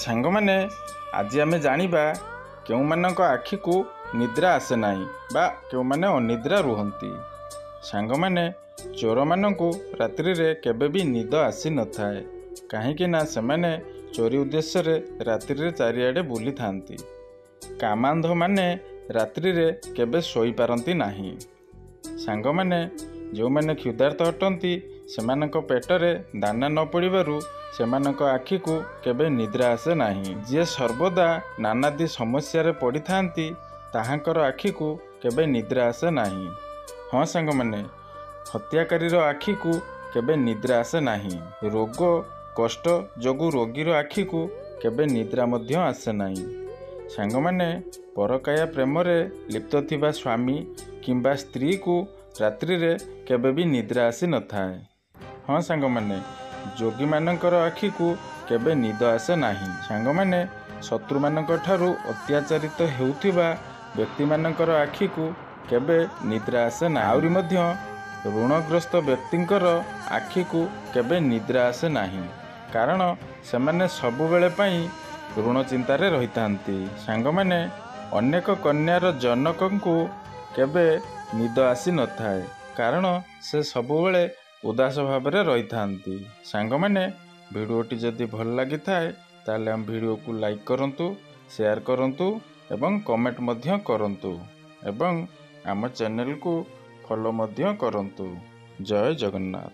ସାଙ୍ଗମାନେ ଆଜି ଆମେ ଜାଣିବା କେଉଁମାନଙ୍କ ଆଖିକୁ ନିଦ୍ରା ଆସେ ନାହିଁ ବା କେଉଁମାନେ ଅନିଦ୍ରା ରୁହନ୍ତି। ସାଙ୍ଗମାନେ ଚୋରମାନଙ୍କୁ ରାତ୍ରିରେ କେବେ ବି ନିଦ ଆସିନଥାଏ, କାହିଁକି ନା ସେମାନେ ଚୋରି ଉଦ୍ଦେଶ୍ୟରେ ରାତ୍ରିରେ ଚାରିଆଡ଼େ ବୁଲିଥାନ୍ତି। କାମାନ୍ଧମାନେ ରାତ୍ରିରେ କେବେ ଶୋଇପାରନ୍ତି ନାହିଁ। ସାଙ୍ଗମାନେ ଯେଉଁମାନେ କ୍ଷୁଧାର୍ତ ଅଟନ୍ତି ସେମାନଙ୍କ ପେଟରେ ଦାନା ନ ପଡ଼ିବାରୁ ସେମାନଙ୍କ ଆଖିକୁ କେବେ ନିଦ୍ରା ଆସେ ନାହିଁ। ଯିଏ ସର୍ବଦା ନାନାଦି ସମସ୍ୟାରେ ପଡ଼ିଥାନ୍ତି ତାହାଙ୍କର ଆଖିକୁ କେବେ ନିଦ୍ରା ଆସେ ନାହିଁ। ହଁ ସାଙ୍ଗମାନେ, ହତ୍ୟାକାରୀର ଆଖିକୁ କେବେ ନିଦ୍ରା ଆସେ ନାହିଁ। ରୋଗ କଷ୍ଟ ଯୋଗୁଁ ରୋଗୀର ଆଖିକୁ କେବେ ନିଦ୍ରା ମଧ୍ୟ ଆସେ ନାହିଁ। ସାଙ୍ଗମାନେ ପରକାୟା ପ୍ରେମରେ ଲିପ୍ତ ଥିବା ସ୍ୱାମୀ କିମ୍ବା ସ୍ତ୍ରୀକୁ ରାତ୍ରିରେ କେବେ ବି ନିଦ୍ରା ଆସିନଥାଏ। ହଁ ସାଙ୍ଗମାନେ, ଯୋଗୀମାନଙ୍କର ଆଖିକୁ କେବେ ନିଦ ଆସେ ନାହିଁ। ସାଙ୍ଗମାନେ ଶତ୍ରୁମାନଙ୍କ ଠାରୁ ଅତ୍ୟାଚାରିତ ହେଉଥିବା ବ୍ୟକ୍ତିମାନଙ୍କର ଆଖିକୁ କେବେ ନିଦ୍ରା ଆସେ ନାହିଁ। ଆହୁରି ମଧ୍ୟ ଋଣଗ୍ରସ୍ତ ବ୍ୟକ୍ତିଙ୍କର ଆଖିକୁ କେବେ ନିଦ୍ରା ଆସେ ନାହିଁ, କାରଣ ସେମାନେ ସବୁବେଳେ ପାଇଁ ଋଣ ଚିନ୍ତାରେ ରହିଥାନ୍ତି। ସାଙ୍ଗମାନେ ଅନେକ କନ୍ୟାର ଜନକଙ୍କୁ କେବେ ନିଦ ଆସିନଥାଏ, କାରଣ ସେ ସବୁବେଳେ ଉଦାସ ଭାବରେ ରହିଥାନ୍ତି। ସାଙ୍ଗମାନେ ଭିଡ଼ିଓଟି ଯଦି ଭଲ ଲାଗିଥାଏ ତାହେଲେ ଆମ ଭିଡ଼ିଓକୁ ଲାଇକ୍ କରନ୍ତୁ, ସେୟାର କରନ୍ତୁ ଏବଂ କମେଣ୍ଟ ମଧ୍ୟ କରନ୍ତୁ ଏବଂ ଆମ ଚ୍ୟାନେଲକୁ ଫଲୋ ମଧ୍ୟ କରନ୍ତୁ। ଜୟ ଜଗନ୍ନାଥ।